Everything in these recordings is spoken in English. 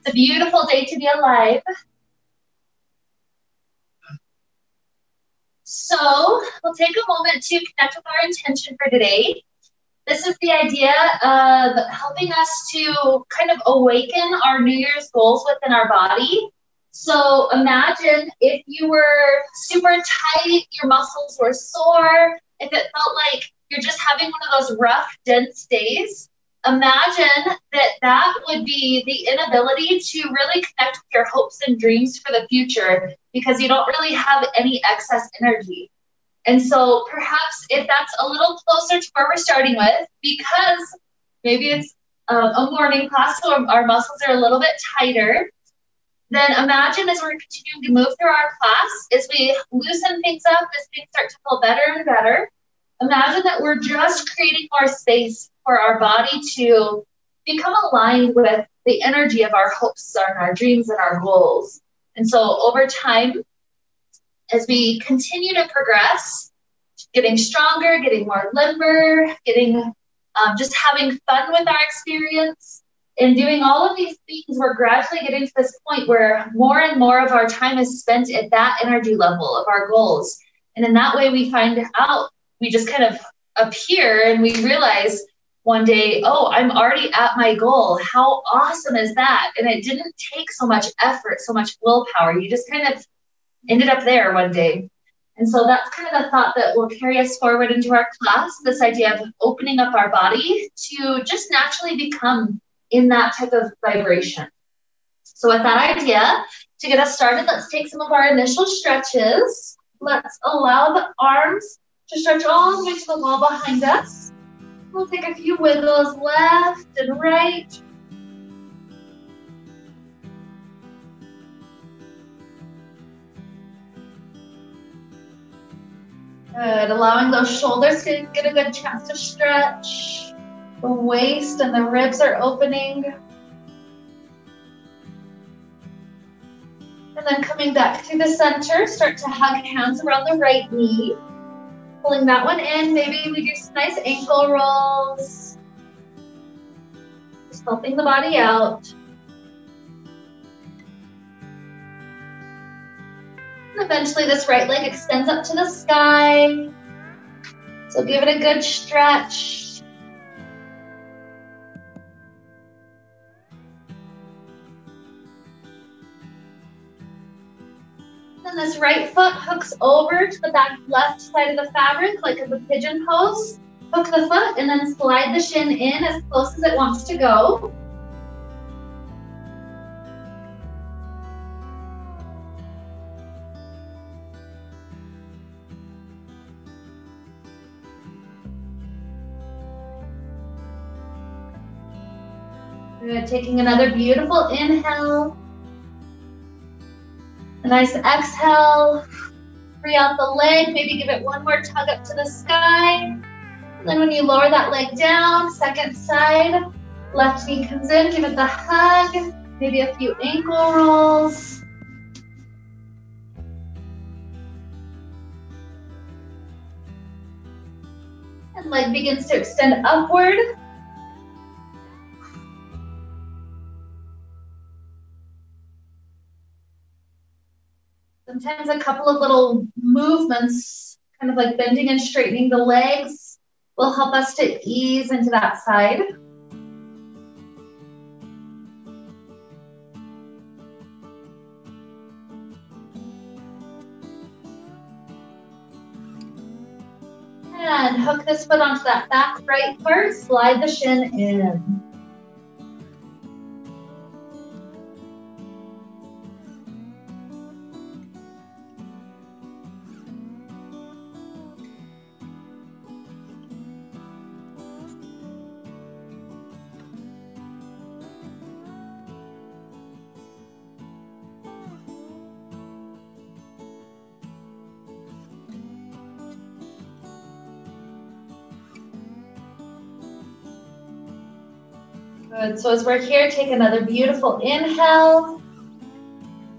It's a beautiful day to be alive. So we'll take a moment to connect with our intention for today. This is the idea of helping us to kind of awaken our New Year's goals within our body. So imagine if you were super tight, your muscles were sore, if it felt like you're just having one of those rough, dense days. Imagine that would be the inability to really connect with your hopes and dreams for the future because you don't really have any excess energy. And so perhaps if that's a little closer to where we're starting with, because maybe it's a morning class, so our muscles are a little bit tighter, then imagine as we're continuing to move through our class, as we loosen things up, as things start to feel better and better, imagine that we're just creating more space for our body to become aligned with the energy of our hopes and our dreams and our goals. And so over time, as we continue to progress, getting stronger, getting more limber, getting just having fun with our experience, and doing all of these things, we're gradually getting to this point where more and more of our time is spent at that energy level of our goals. And in that way, we find out, we just kind of appear and we realize one day, oh, I'm already at my goal. How awesome is that? And it didn't take so much effort, so much willpower. You just kind of ended up there one day. And so that's kind of the thought that will carry us forward into our class, this idea of opening up our body to just naturally become in that type of vibration. So with that idea, to get us started, let's take some of our initial stretches. Let's allow the arms to stretch all the way to the wall behind us. We'll take a few wiggles left and right. Good, allowing those shoulders to get a good chance to stretch. The waist and the ribs are opening. And then coming back to the center, start to hug hands around the right knee. Pulling that one in, maybe we do some nice ankle rolls. Just helping the body out. And eventually this right leg extends up to the sky. So give it a good stretch. And this right foot hooks over to the back left side of the fabric, like in the pigeon pose. Hook the foot and then slide the shin in as close as it wants to go. Good, taking another beautiful inhale. A nice exhale, free out the leg, maybe give it one more tug up to the sky. And then when you lower that leg down, second side, left knee comes in, give it the hug, maybe a few ankle rolls. And leg begins to extend upward. Sometimes a couple of little movements, kind of like bending and straightening the legs, will help us to ease into that side. And hook this foot onto that back right part, slide the shin in. Good, so as we're here, take another beautiful inhale.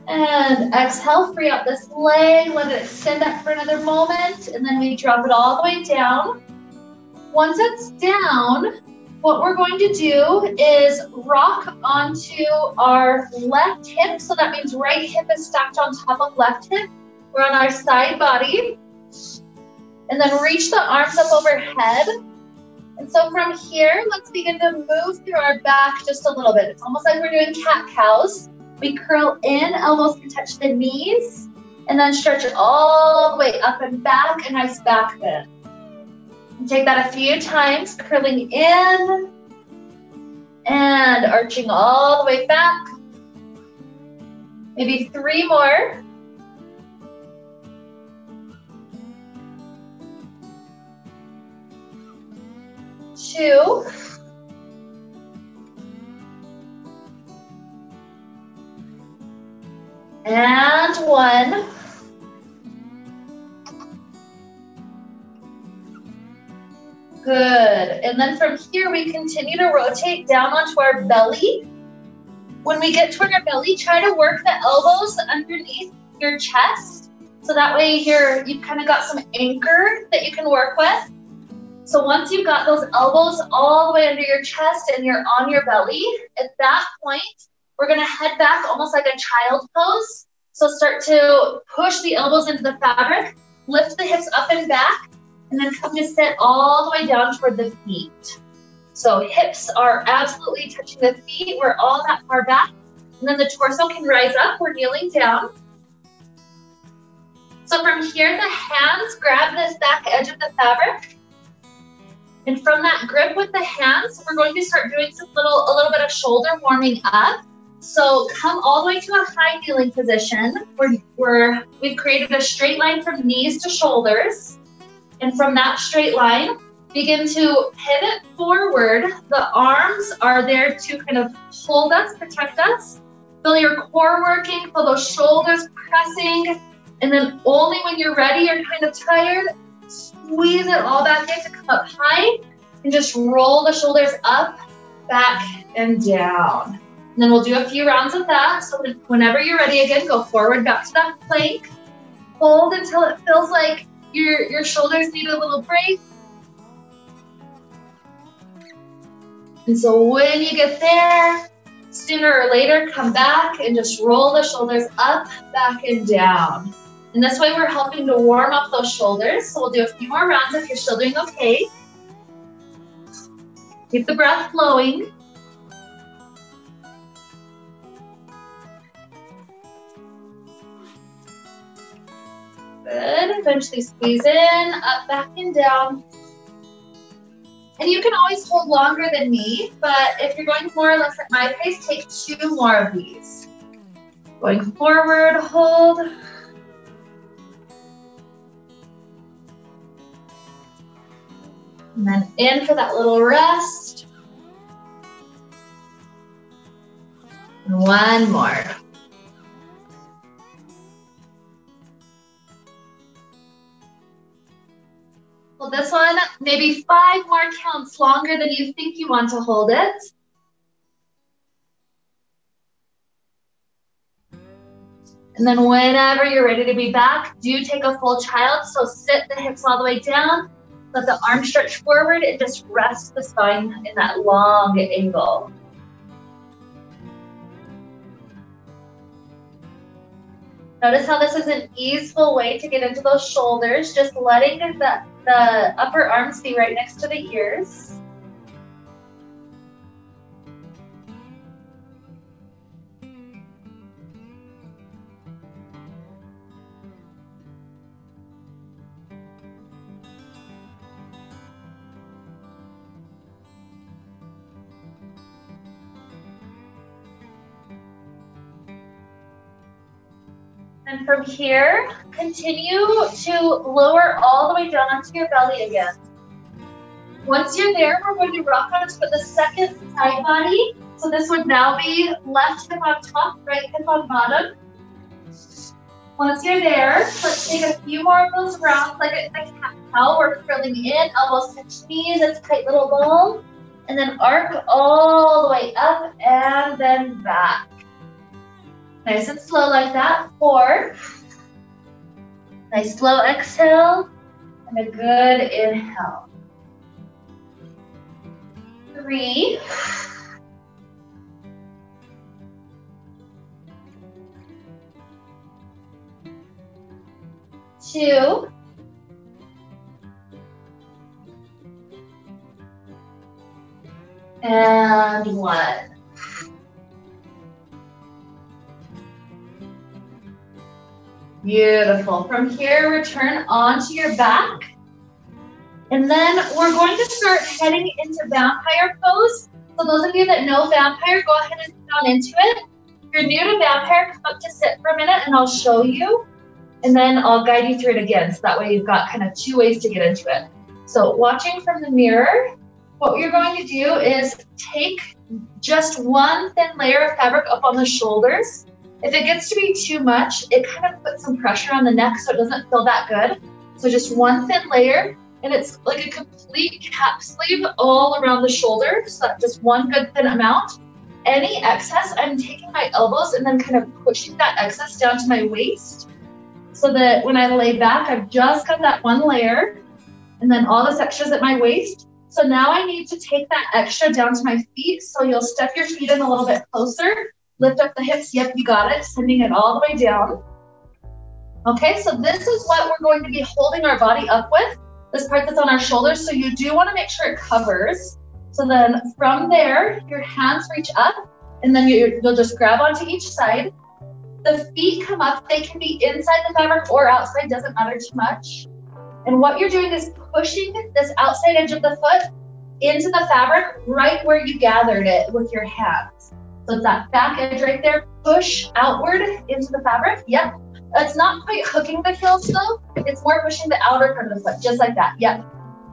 And exhale, free up this leg, let it extend up for another moment, and then we drop it all the way down. Once it's down, What we're going to do is rock onto our left hip. So that means right hip is stacked on top of left hip. We're on our side body. And then reach the arms up overhead. And so from here, let's begin to move through our back just a little bit. It's almost like we're doing cat-cows. We curl in, elbows can touch the knees, and then stretch it all the way up and back, a nice back bend. And take that a few times, curling in and arching all the way back. Maybe 3 more. Two. And 1. Good. And then from here, we continue to rotate down onto our belly. When we get toward our belly, try to work the elbows underneath your chest. So that way you've kind of got some anchor that you can work with. So once you've got those elbows all the way under your chest and you're on your belly, at that point, we're gonna head back almost like a child pose. So start to push the elbows into the fabric, lift the hips up and back, and then come to sit all the way down toward the feet. So hips are absolutely touching the feet. We're all that far back. And then the torso can rise up. We're kneeling down. So from here, the hands grab this back edge of the fabric. And from that grip with the hands, we're going to start doing a little bit of shoulder warming up. So come all the way to a high kneeling position. We've created a straight line from knees to shoulders. And from that straight line, begin to pivot forward. The arms are there to kind of hold us, protect us. Feel your core working, feel those shoulders pressing. And then only when you're ready, you're kind of tired, squeeze it all back in to come up high and just roll the shoulders up, back, and down. And then we'll do a few rounds of that. So whenever you're ready again, go forward back to that plank. Hold until it feels like your shoulders need a little break. And so when you get there, sooner or later, come back and just roll the shoulders up, back, and down. And this way we're helping to warm up those shoulders. So we'll do a few more rounds if you're still doing okay. Keep the breath flowing. Good. Eventually squeeze in, up, back, and down. And you can always hold longer than me, but if you're going more or less at my pace, take 2 more of these. Going forward, hold. And then in for that little rest. And 1 more. Well, this one, maybe 5 more counts longer than you think you want to hold it. And then whenever you're ready to be back, do take a full child. So sit the hips all the way down, let the arms stretch forward, and just rest the spine in that long angle. Notice how this is an easeful way to get into those shoulders, just letting the upper arms be right next to the ears. And from here, continue to lower all the way down onto your belly again. Once you're there, we're going to rock onto the second side body. So this would now be left hip on top, right hip on bottom. Once you're there, let's take a few more of those rounds like a cat-cow. We're curling in, elbows touch knees, it's a tight little ball. And then arc all the way up and then back. Nice and slow like that. 4. Nice slow exhale and a good inhale. 3, 2, and 1. Beautiful. From here, return onto your back. And then we're going to start heading into vampire pose. So those of you that know vampire, go ahead and sit down into it. If you're new to vampire, come up to sit for a minute and I'll show you. And then I'll guide you through it again. So that way you've got kind of 2 ways to get into it. So watching from the mirror, what you're going to do is take just 1 thin layer of fabric up on the shoulders. If it gets to be too much, it kind of puts some pressure on the neck so it doesn't feel that good. So just 1 thin layer, and it's like a complete cap sleeve all around the shoulder. So that's just 1 good thin amount. Any excess, I'm taking my elbows and then kind of pushing that excess down to my waist so that when I lay back, I've just got that 1 layer and then all this extra's at my waist. So now I need to take that extra down to my feet. So you'll step your feet in a little bit closer. Lift up the hips, yep, you got it, sending it all the way down. Okay, so this is what we're going to be holding our body up with, this part that's on our shoulders, so you do want to make sure it covers. So then from there, your hands reach up, and then you'll just grab onto each side. The feet come up, they can be inside the fabric or outside, doesn't matter too much. And what you're doing is pushing this outside edge of the foot into the fabric right where you gathered it with your hands. So it's that back edge right there, push outward into the fabric. Yep. It's not quite hooking the heels though. It's more pushing the outer part of the foot, just like that. Yep.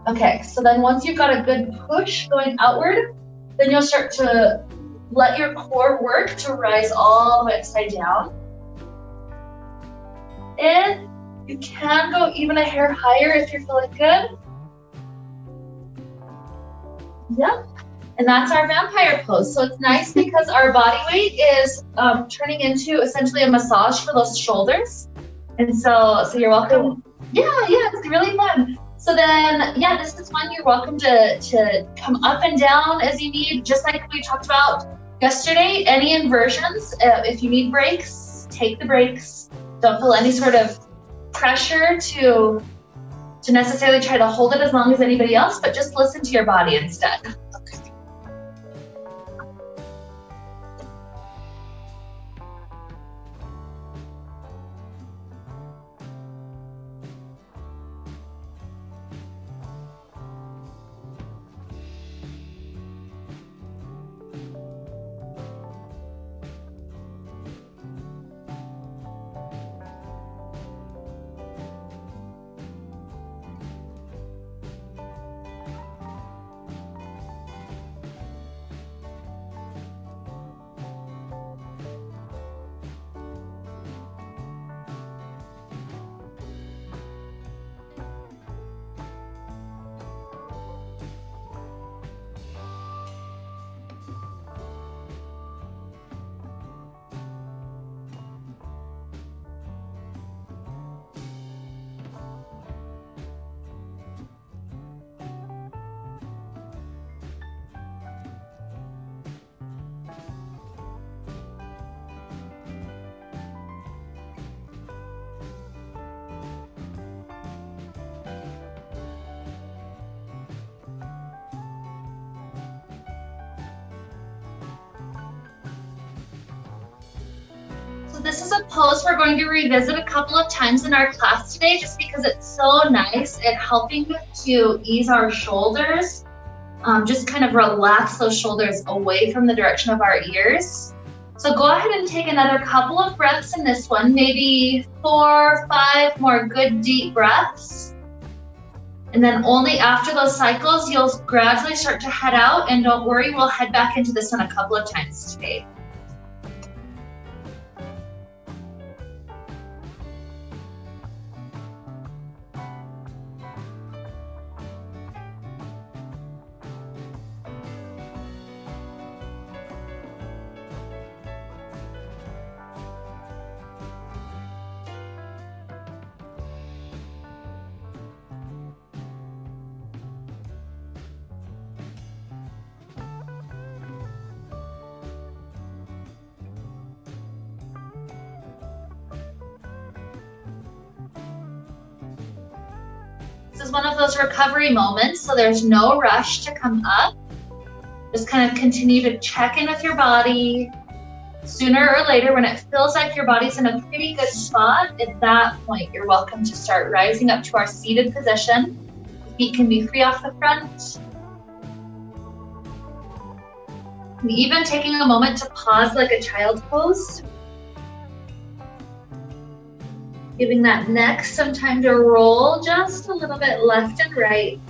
Okay, so then once you've got a good push going outward, then you'll start to let your core work to rise all the way upside down. And you can go even a hair higher if you're feeling good. Yep. And that's our vampire pose. So it's nice because our body weight is turning into essentially a massage for those shoulders. And so you're welcome. Yeah, it's really fun. So then, yeah, this is one you're welcome to come up and down as you need, just like we talked about yesterday. Any inversions, if you need breaks, take the breaks. Don't feel any sort of pressure to necessarily try to hold it as long as anybody else, but just listen to your body instead. This is a pose we're going to revisit a couple of times in our class today just because it's so nice at helping to ease our shoulders. Just kind of relax those shoulders away from the direction of our ears. So go ahead and take another couple of breaths in this one, maybe 4 or 5 more good deep breaths. And then only after those cycles, you'll gradually start to head out, and don't worry, we'll head back into this one a couple of times today. is one of those recovery moments, so there's no rush to come up. Just kind of continue to check in with your body. Sooner or later, when it feels like your body's in a pretty good spot, at that point, you're welcome to start rising up to our seated position. The feet can be free off the front. And even taking a moment to pause like a child pose. Giving that neck some time to roll just a little bit left and right.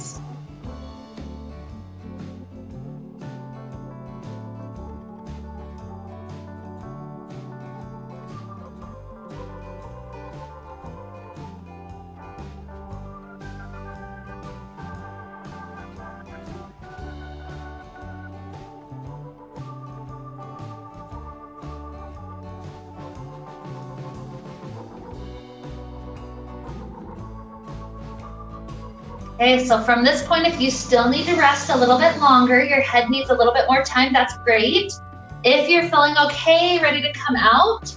Okay, so from this point, if you still need to rest a little bit longer, your head needs a little bit more time, that's great. If you're feeling okay, ready to come out,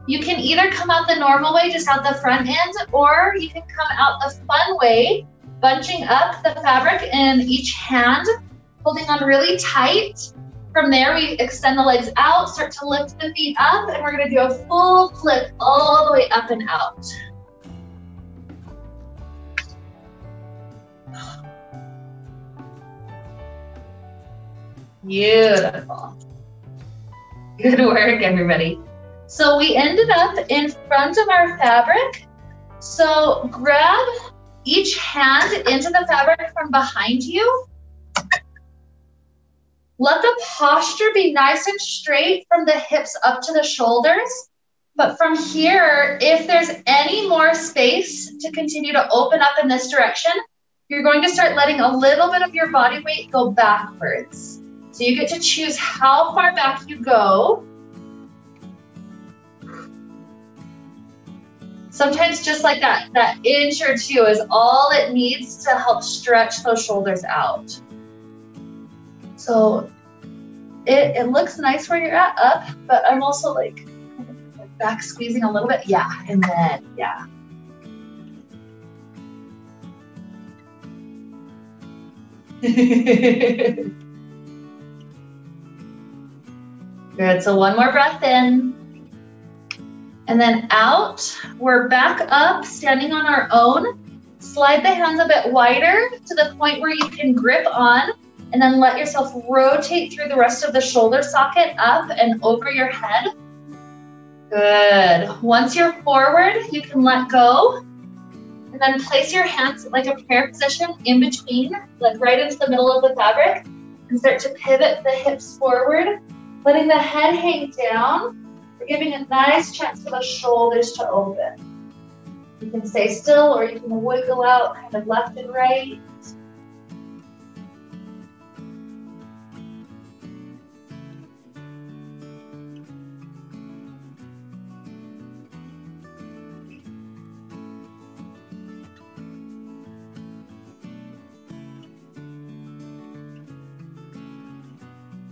you can either come out the normal way, just out the front end, or you can come out the fun way, bunching up the fabric in each hand, holding on really tight. From there, we extend the legs out, start to lift the feet up, and we're gonna do a full flip all the way up and out. Beautiful. Good work, everybody. So we ended up in front of our fabric. So grab each hand into the fabric from behind you. Let the posture be nice and straight from the hips up to the shoulders. But from here, if there's any more space to continue to open up in this direction, you're going to start letting a little bit of your body weight go backwards. So you get to choose how far back you go. Sometimes just like that inch or two is all it needs to help stretch those shoulders out. So it looks nice where you're at up, but I'm also like back squeezing a little bit. Yeah, and then, yeah. Good, so one more breath in. And then out, we're back up, standing on our own. Slide the hands a bit wider to the point where you can grip on, and then let yourself rotate through the rest of the shoulder socket up and over your head. Good. Once you're forward, you can let go. And then place your hands like a prayer position in between, like right into the middle of the fabric, and start to pivot the hips forward, letting the head hang down. We're giving a nice chance for the shoulders to open. You can stay still or you can wiggle out kind of left and right.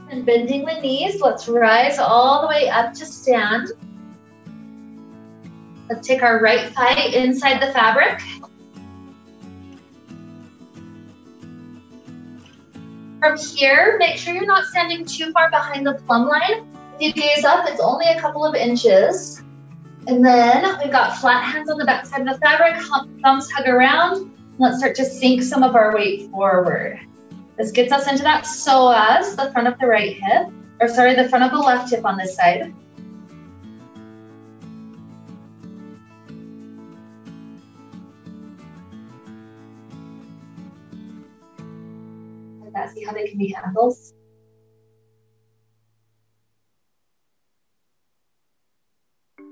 And bending the knees, let's rise all the way up to stand. Let's take our right thigh inside the fabric. From here, make sure you're not standing too far behind the plumb line. If you gaze up, it's only a couple of inches. And then we've got flat hands on the back side of the fabric, thumbs hug around. Let's start to sink some of our weight forward. This gets us into that psoas, the front of the right hip, or sorry, the front of the left hip on this side. Like that, see how they can be handles? You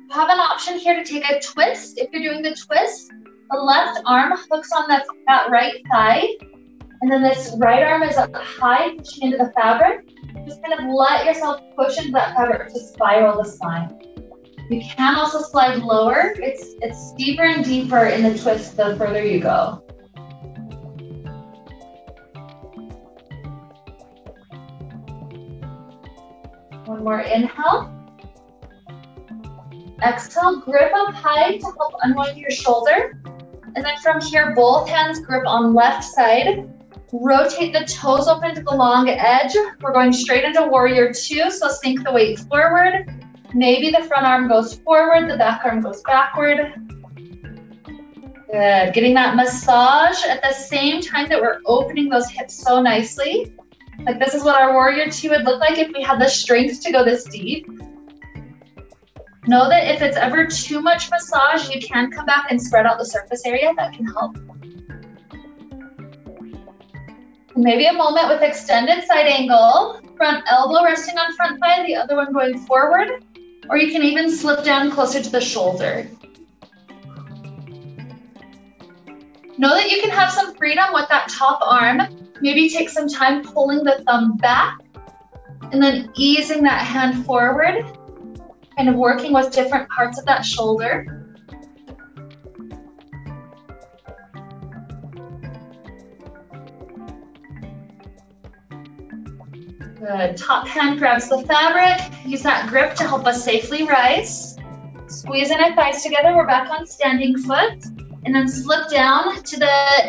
have an option here to take a twist. If you're doing the twist, the left arm hooks on that right thigh, and then this right arm is up high, pushing into the fabric. Just kind of let yourself push into that fabric to spiral the spine. You can also slide lower. It's deeper and deeper in the twist the further you go. One more inhale. Exhale, grip up high to help unwind your shoulder. And then from here, both hands grip on left side. Rotate the toes open to the long edge. We're going straight into warrior two, so sink the weight forward. Maybe the front arm goes forward, the back arm goes backward. Good, getting that massage at the same time that we're opening those hips so nicely. Like this is what our warrior two would look like if we had the strength to go this deep. Know that if it's ever too much massage, you can come back and spread out the surface area. That can help. Maybe a moment with extended side angle, front elbow resting on front thigh, the other one going forward, or you can even slip down closer to the shoulder. Know that you can have some freedom with that top arm. Maybe take some time pulling the thumb back and then easing that hand forward, kind of working with different parts of that shoulder. Good, top hand grabs the fabric. Use that grip to help us safely rise. Squeezing our thighs together, we're back on standing foot. And then slip down to the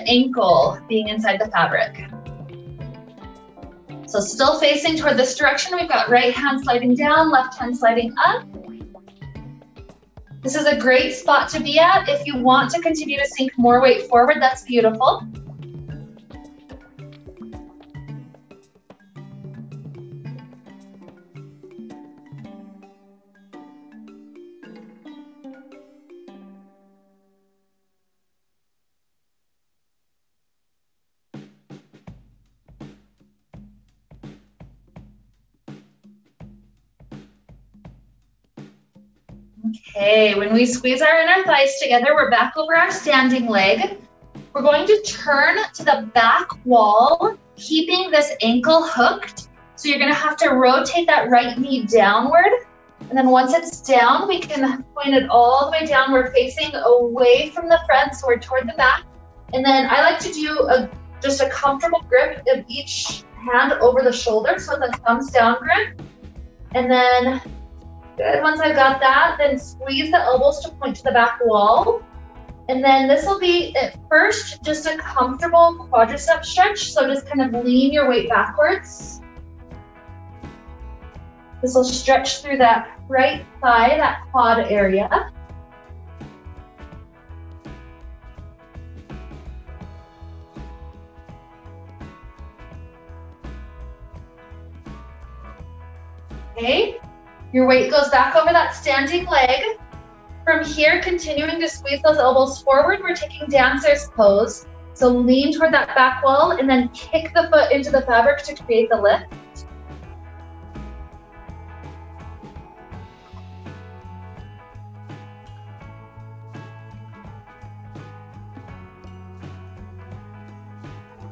ankle, being inside the fabric. So still facing toward this direction, we've got right hand sliding down, left hand sliding up. This is a great spot to be at. If you want to continue to sink more weight forward, that's beautiful. Okay, when we squeeze our inner thighs together, we're back over our standing leg. We're going to turn to the back wall, keeping this ankle hooked. So you're gonna have to rotate that right knee downward. And then once it's down, we can point it all the way down. We're facing away from the front, so we're toward the back. And then I like to do just a comfortable grip of each hand over the shoulder, so the thumbs down grip. And then good, once I've got that, then squeeze the elbows to point to the back wall. And then this will be, at first, just a comfortable quadricep stretch. So just kind of lean your weight backwards. This will stretch through that right thigh, that quad area. Okay. Your weight goes back over that standing leg. From here, continuing to squeeze those elbows forward, we're taking dancer's pose. So lean toward that back wall and then kick the foot into the fabric to create the lift.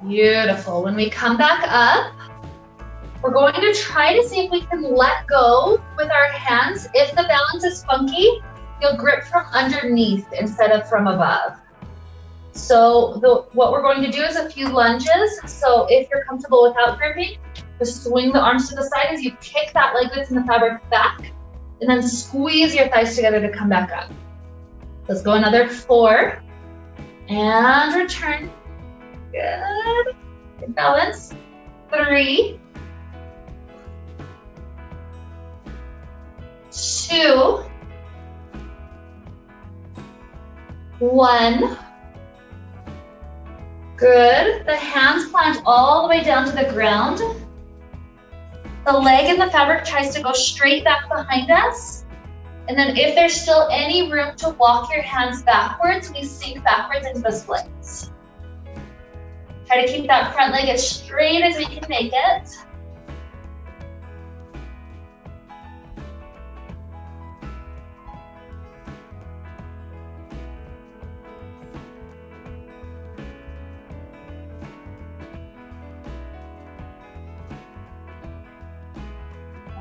Beautiful. When we come back up, we're going to try to see if we can let go with our hands. If the balance is funky, you'll grip from underneath instead of from above. So what we're going to do is a few lunges. So if you're comfortable without gripping, just swing the arms to the side as you kick that leg that's in the fabric back, and then squeeze your thighs together to come back up. Let's go another 4, and return. Good, good balance. 3, 2, 1. Good. The hands plant all the way down to the ground. The leg in the fabric tries to go straight back behind us. And then if there's still any room to walk your hands backwards, we sink backwards into the splits. Try to keep that front leg as straight as we can make it.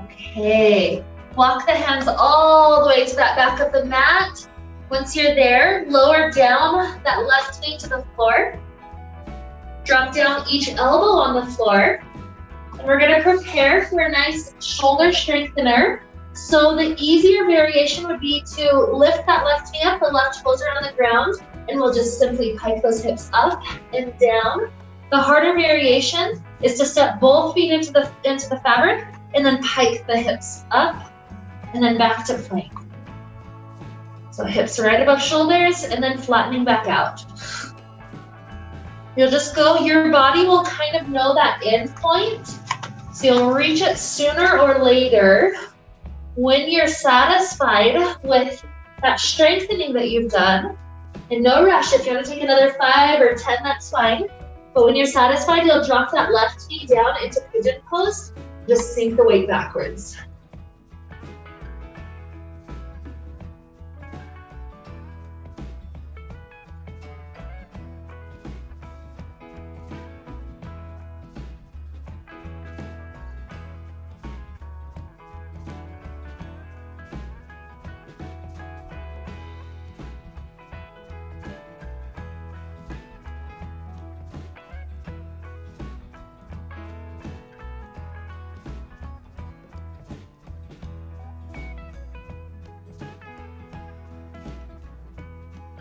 Okay, walk the hands all the way to that back of the mat. Once you're there, lower down that left knee to the floor. Drop down each elbow on the floor. And we're gonna prepare for a nice shoulder strengthener. So the easier variation would be to lift that left knee up, the left toes are on the ground, and we'll just simply pike those hips up and down. The harder variation is to step both feet into the fabric and then pike the hips up and then back to plank. So hips right above shoulders and then flattening back out. You'll just go, your body will kind of know that end point. So you'll reach it sooner or later. When you're satisfied with that strengthening that you've done, and no rush, if you want to take another 5 or 10, that's fine. But when you're satisfied, you'll drop that left knee down into pigeon pose, just sink the weight backwards.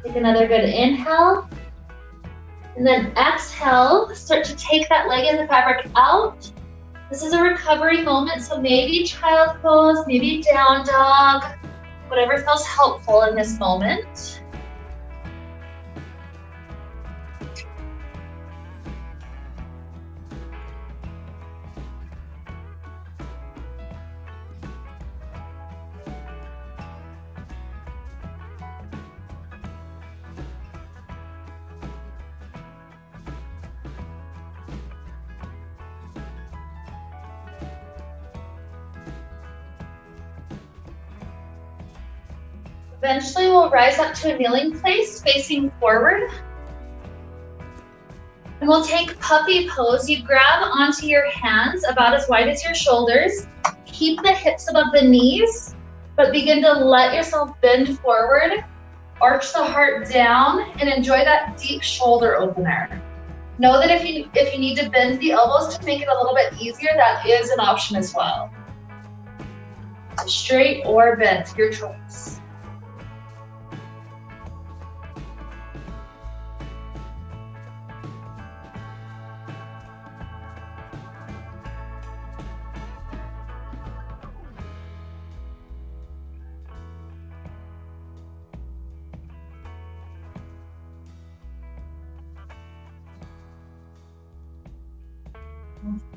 Take another good inhale. And then exhale, start to take that leg in the fabric out. This is a recovery moment, so maybe child pose, maybe down dog, whatever feels helpful in this moment. Eventually we'll rise up to a kneeling place, facing forward. And we'll take puppy pose. You grab onto your hands about as wide as your shoulders. Keep the hips above the knees, but begin to let yourself bend forward. Arch the heart down and enjoy that deep shoulder opener. Know that if you need to bend the elbows to make it a little bit easier, that is an option as well. So straight or bent, your choice.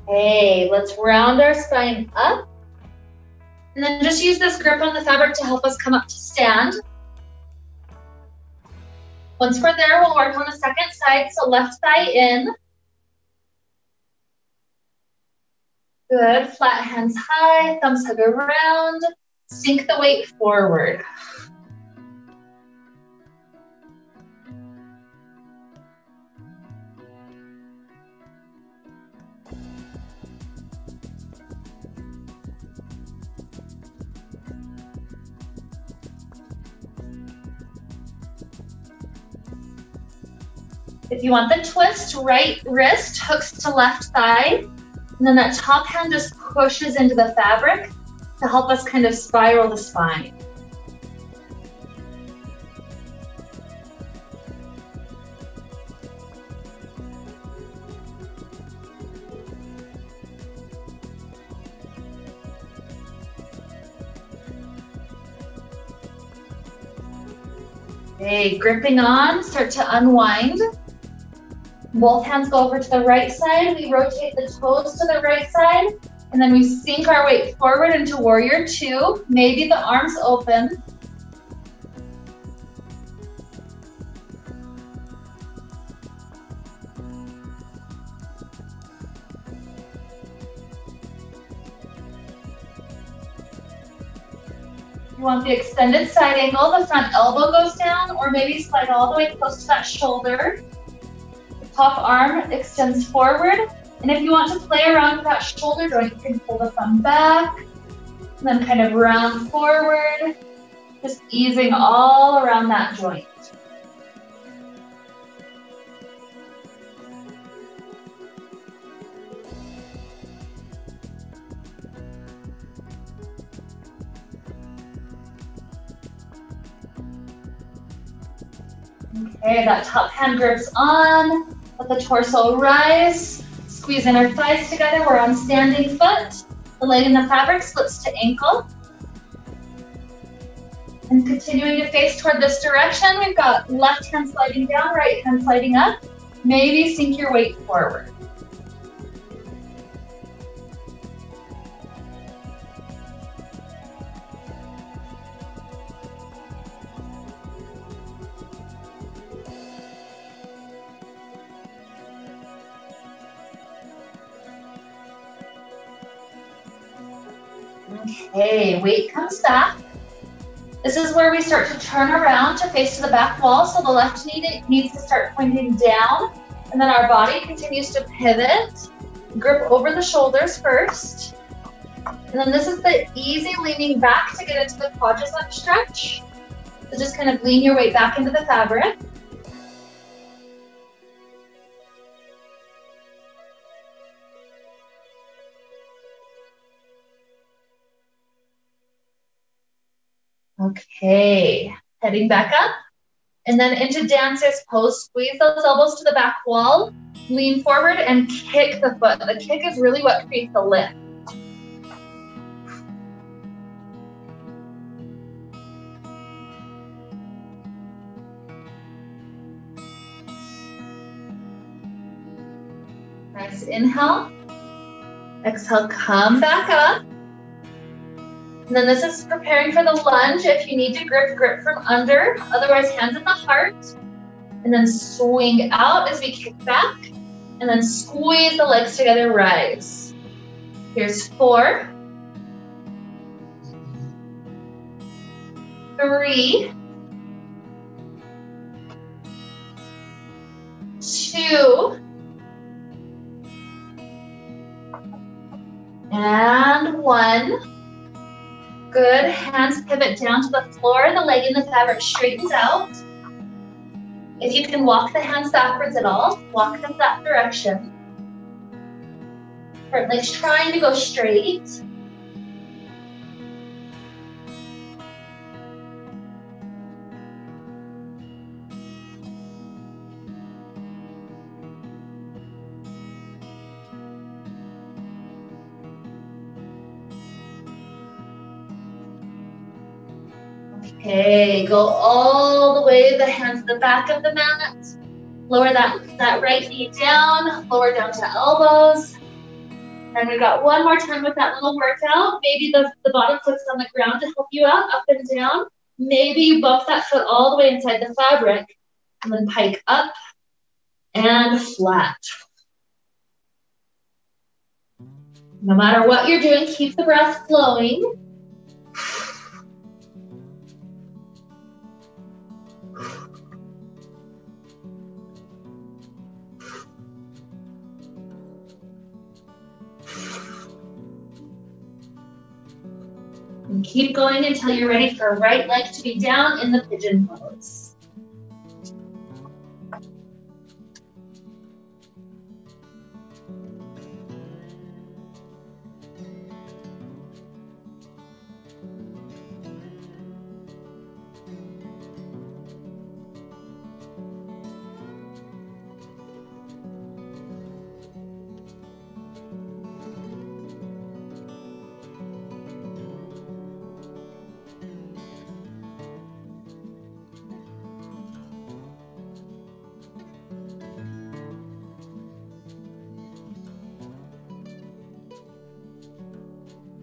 Okay, let's round our spine up. And then just use this grip on the fabric to help us come up to stand. Once we're there, we'll work on the second side. So left thigh in. Good, flat hands high, thumbs hug around. Sink the weight forward. If you want the twist, right wrist hooks to left thigh, and then that top hand just pushes into the fabric to help us kind of spiral the spine. Okay, gripping on, start to unwind. Both hands go over to the right side. We rotate the toes to the right side, and then we sink our weight forward into warrior two. Maybe the arms open. You want the extended side angle, the front elbow goes down, or maybe slide all the way close to that shoulder. Top arm extends forward, and if you want to play around with that shoulder joint, you can pull the thumb back, and then kind of round forward, just easing all around that joint. Okay, that top hand grips on. Let the torso rise. Squeeze inner thighs together. We're on standing foot. The leg in the fabric slips to ankle. And continuing to face toward this direction, we've got left hand sliding down, right hand sliding up. Maybe sink your weight forward. Okay, weight comes back. This is where we start to turn around to face to the back wall. So the left knee needs to start pointing down, and then our body continues to pivot. Grip over the shoulders first. And then this is the easy leaning back to get into the quadricep stretch. So just kind of lean your weight back into the fabric. Okay, heading back up. And then into dancer's pose, squeeze those elbows to the back wall, lean forward and kick the foot. The kick is really what creates the lift. Nice inhale. Exhale, come back up. And then this is preparing for the lunge. If you need to grip from under. Otherwise, hands at the heart. And then swing out as we kick back. And then squeeze the legs together, rise. Here's 4, 3, 2, and 1. Good, hands pivot down to the floor, the leg in the fabric straightens out. If you can walk the hands backwards at all, walk them that direction. Front leg's trying to go straight. Okay, go all the way, the hands to the back of the mat. Lower that right knee down, lower down to elbows. And we got one more time with that little workout. Maybe the bottom foot's on the ground to help you out, up and down. Maybe you bump that foot all the way inside the fabric and then pike up and flat. No matter what you're doing, keep the breath flowing. And keep going until you're ready for right leg to be down in the pigeon pose.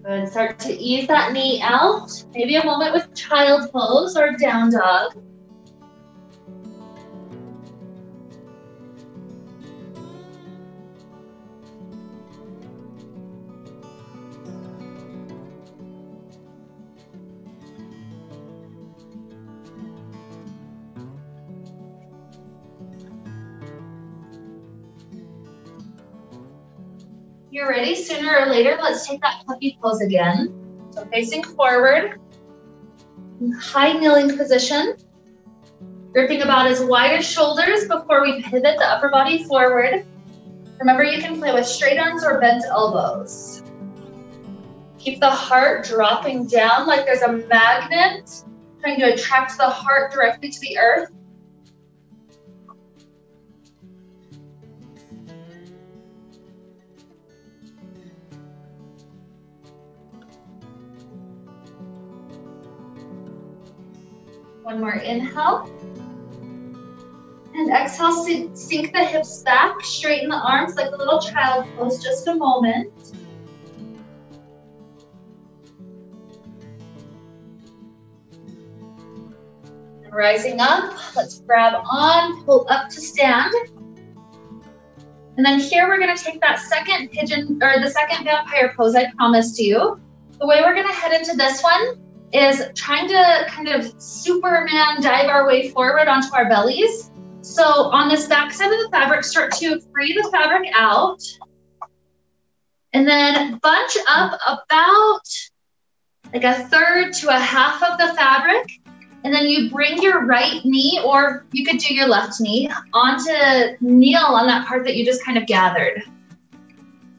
Good, start to ease that knee out. Maybe a moment with child pose or down dog. You're ready, sooner or later, let's take that puppy pose again. So facing forward, high kneeling position, gripping about as wide as shoulders before we pivot the upper body forward. Remember, you can play with straight arms or bent elbows. Keep the heart dropping down like there's a magnet, trying to attract the heart directly to the earth. One more inhale. And exhale, sink the hips back, straighten the arms like a little child pose, just a moment. And rising up, let's grab on, pull up to stand. And then here we're gonna take that second pigeon, or the second vampire pose I promised you. The way we're gonna head into this one is trying to kind of Superman dive our way forward onto our bellies. So on this back side of the fabric, start to free the fabric out. And then bunch up about like a third to a half of the fabric. And then you bring your right knee, or you could do your left knee, onto kneel on that part that you just kind of gathered.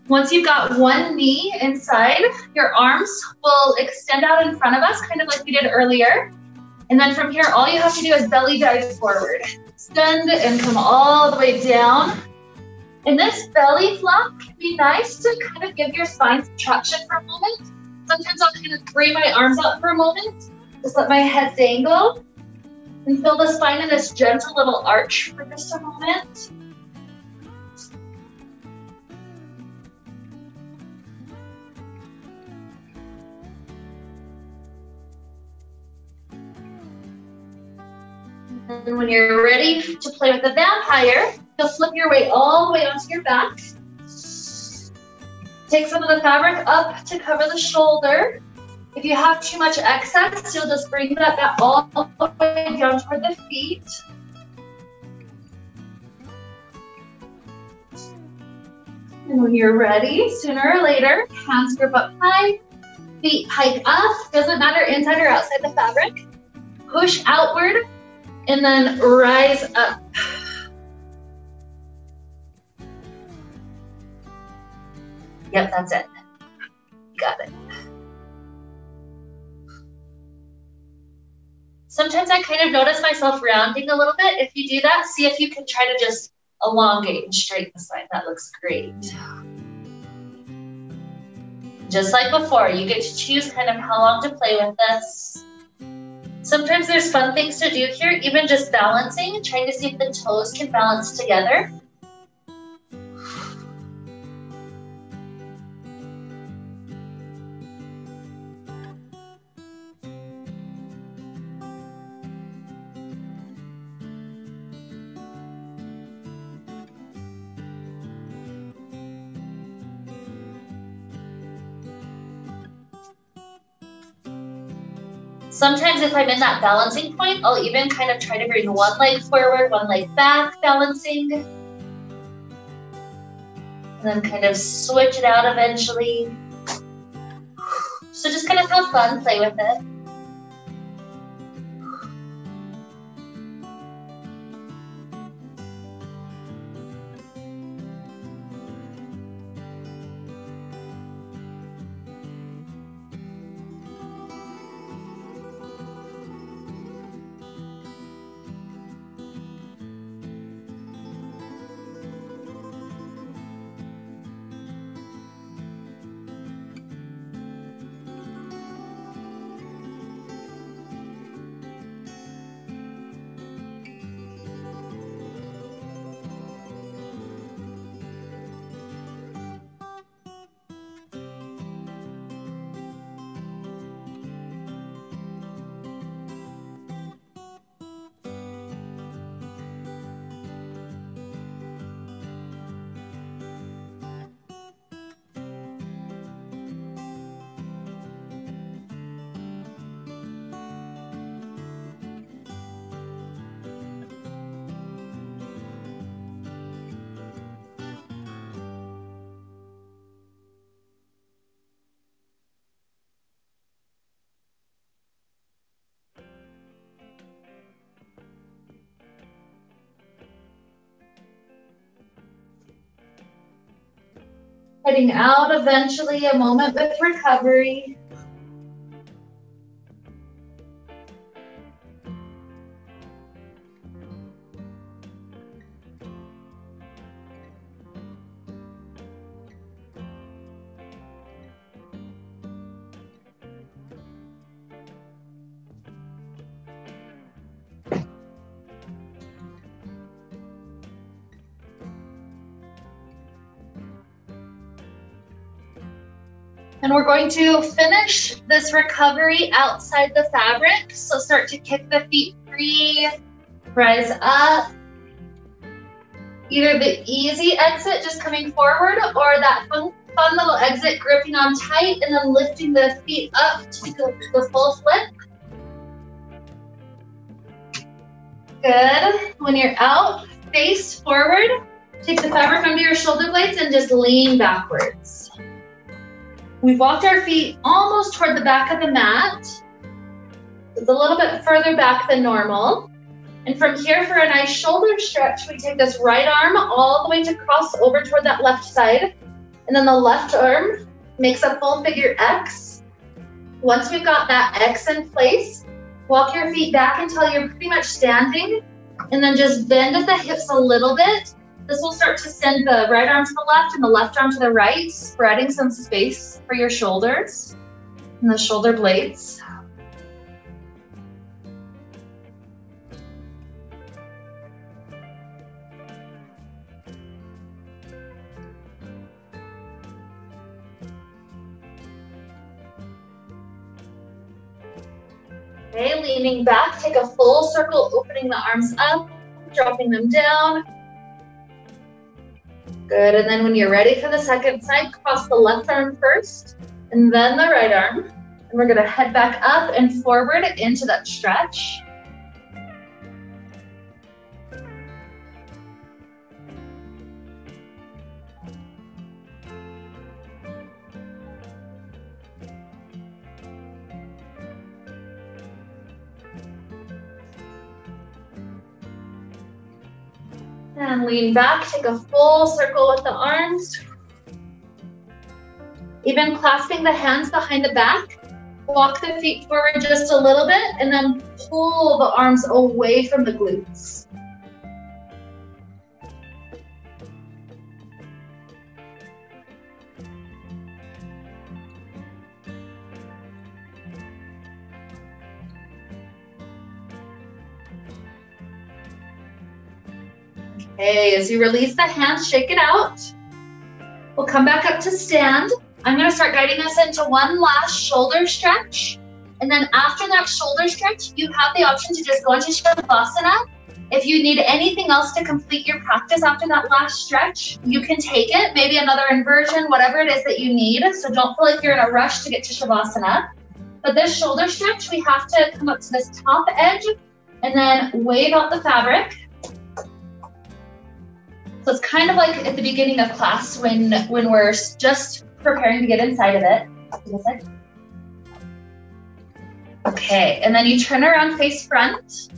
Once you've got one knee inside, your arms will extend out in front of us, kind of like we did earlier. And then from here, all you have to do is belly dive forward. Extend and come all the way down. And this belly flop can be nice to kind of give your spine some traction for a moment. Sometimes I'll kind of bring my arms out for a moment, just let my head dangle, and feel the spine in this gentle little arch for just a moment. And when you're ready to play with the vampire, you'll flip your weight all the way onto your back. Take some of the fabric up to cover the shoulder. If you have too much excess, you'll just bring that back all the way down toward the feet. And when you're ready, sooner or later, hands grip up high, feet hike up, doesn't matter inside or outside the fabric. Push outward, and then rise up. Yep, that's it. You got it. Sometimes I kind of notice myself rounding a little bit. If you do that, see if you can try to just elongate and straighten the spine. That looks great. Just like before, you get to choose kind of how long to play with this. Sometimes there's fun things to do here, even just balancing, trying to see if the toes can balance together. Sometimes if I'm in that balancing point, I'll even kind of try to bring one leg forward, one leg back, balancing. And then kind of switch it out eventually. So just kind of have fun, play with it. Heading out eventually, a moment with recovery. And we're going to finish this recovery outside the fabric. So start to kick the feet free, rise up. Either the easy exit, just coming forward, or that fun little exit, gripping on tight and then lifting the feet up to the full flip. Good. When you're out, face forward. Take the fabric under your shoulder blades and just lean backwards. We've walked our feet almost toward the back of the mat. It's a little bit further back than normal. And from here, for a nice shoulder stretch, we take this right arm all the way to cross over toward that left side. And then the left arm makes a full figure X. Once we've got that X in place, walk your feet back until you're pretty much standing. And then just bend at the hips a little bit. This will start to send the right arm to the left and the left arm to the right, spreading some space for your shoulders and the shoulder blades. Okay, leaning back, take a full circle, opening the arms up, dropping them down. Good, and then when you're ready for the second side, cross the left arm first, and then the right arm. And we're gonna head back up and forward into that stretch. And lean back, take a full circle with the arms. Even clasping the hands behind the back. Walk the feet forward just a little bit and then pull the arms away from the glutes. Okay, as you release the hands, shake it out. We'll come back up to stand. I'm gonna start guiding us into one last shoulder stretch. And then after that shoulder stretch, you have the option to just go into Shavasana. If you need anything else to complete your practice after that last stretch, you can take it, maybe another inversion, whatever it is that you need. So don't feel like you're in a rush to get to Shavasana. But this shoulder stretch, we have to come up to this top edge and then wave out the fabric. So it's kind of like at the beginning of class when we're just preparing to get inside of it. Okay, and then you turn around face front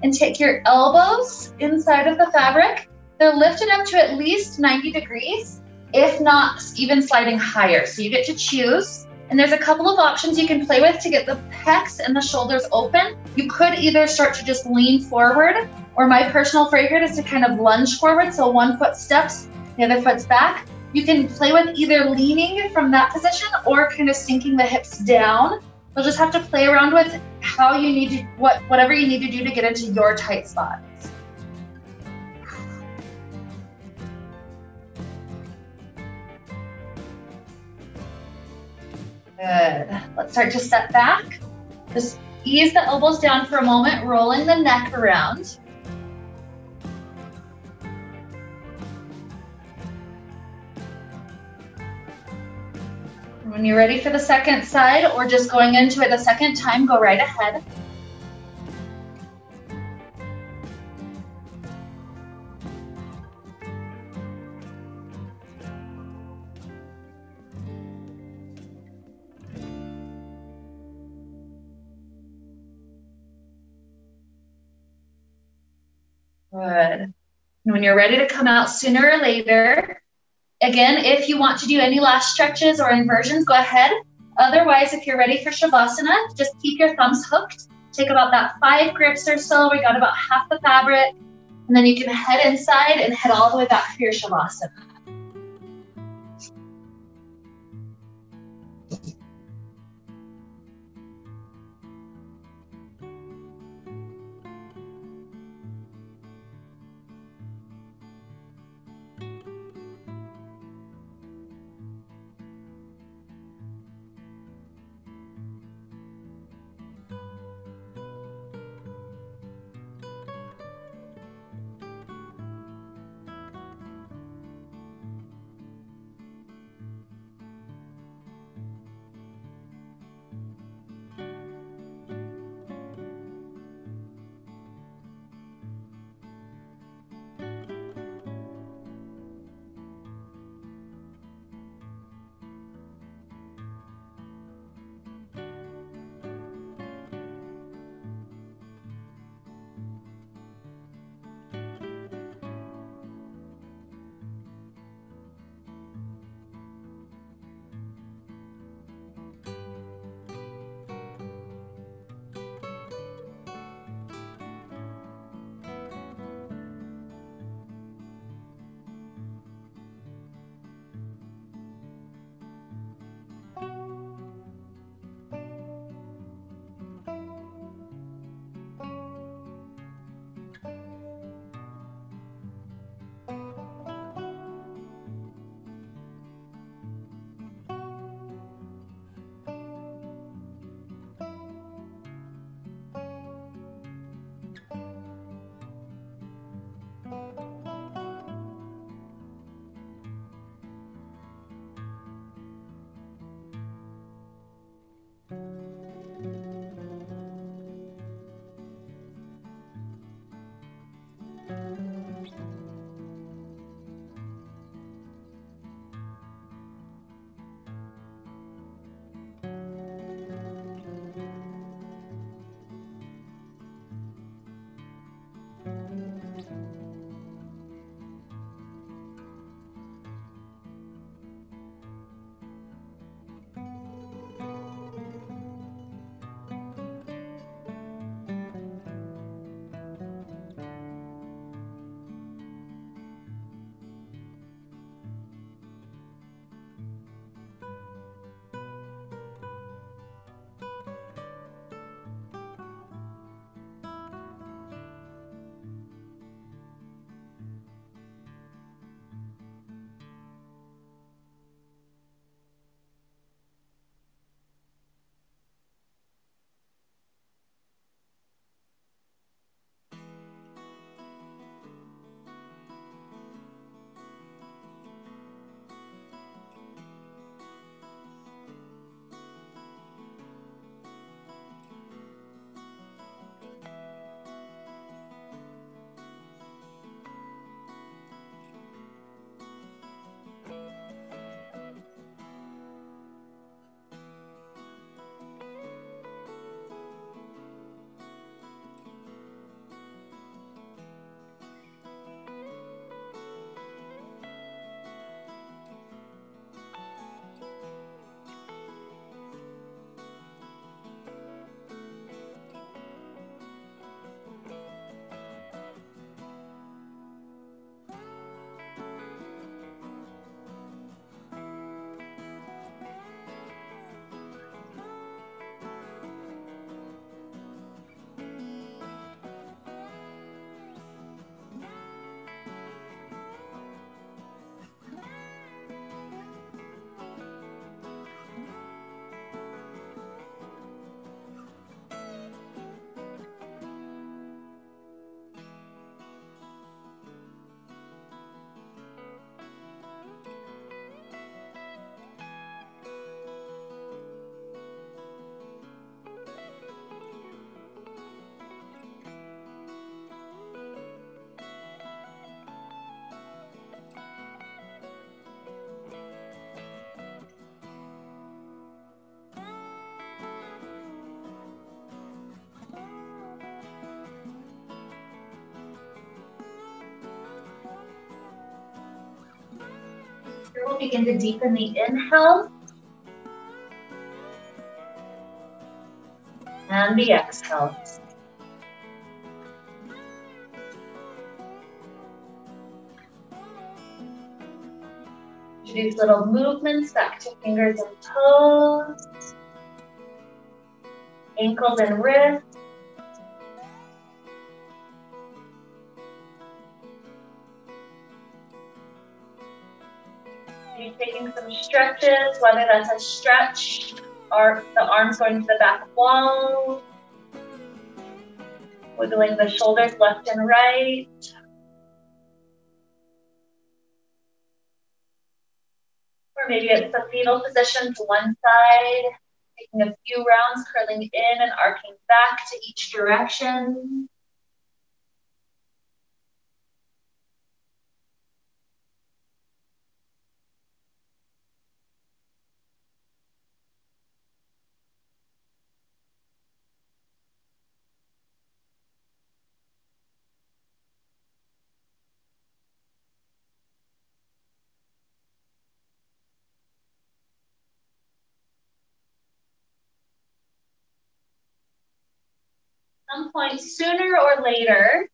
and take your elbows inside of the fabric. They're lifted up to at least 90 degrees, if not even sliding higher. So you get to choose. And there's a couple of options you can play with to get the pecs and the shoulders open. You could either start to just lean forward, or my personal favorite is to kind of lunge forward. So one foot steps, the other foot's back. You can play with either leaning from that position or kind of sinking the hips down. You'll just have to play around with how you need to, whatever you need to do to get into your tight spots. Good. Let's start to step back. Just ease the elbows down for a moment, rolling the neck around. When you're ready for the second side or just going into it a second time, go right ahead. Good. And when you're ready to come out sooner or later, again, if you want to do any last stretches or inversions, go ahead. Otherwise, if you're ready for Shavasana, just keep your thumbs hooked. Take about that 5 grips or so. We got about half the fabric. And then you can head inside and head all the way back for your Shavasana. Here we'll begin to deepen the inhale and the exhale. Introduce little movements back to fingers and toes, ankles and wrists. You're taking some stretches, whether that's a stretch or the arms going to the back wall, wiggling the shoulders left and right. Or maybe it's the fetal position to one side, taking a few rounds, curling in and arcing back to each direction. Some point sooner or later,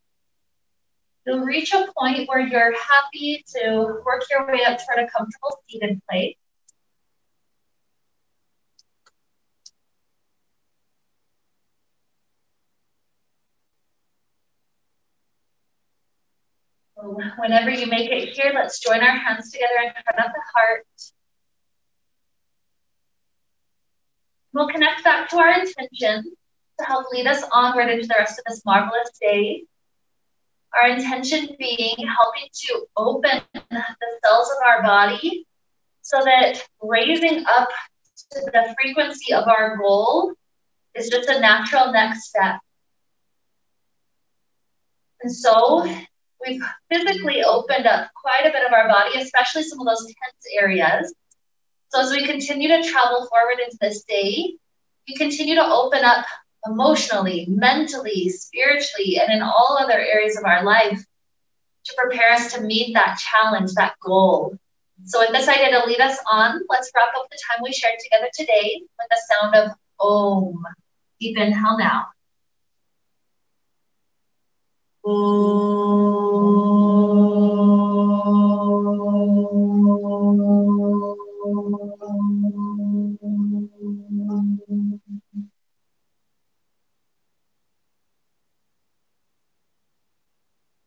you'll reach a point where you're happy to work your way up toward a comfortable seated place. So whenever you make it here, let's join our hands together in front of the heart. We'll connect back to our intention to help lead us onward into the rest of this marvelous day. Our intention being helping to open the cells of our body so that raising up to the frequency of our goal is just a natural next step. And so we've physically opened up quite a bit of our body, especially some of those tense areas. So as we continue to travel forward into this day, we continue to open up emotionally, mentally, spiritually, and in all other areas of our life to prepare us to meet that challenge, that goal. So with this idea to lead us on, let's wrap up the time we shared together today with the sound of Om. Deep inhale now.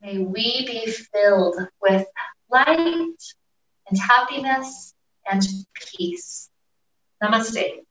May we be filled with light and happiness and peace. Namaste.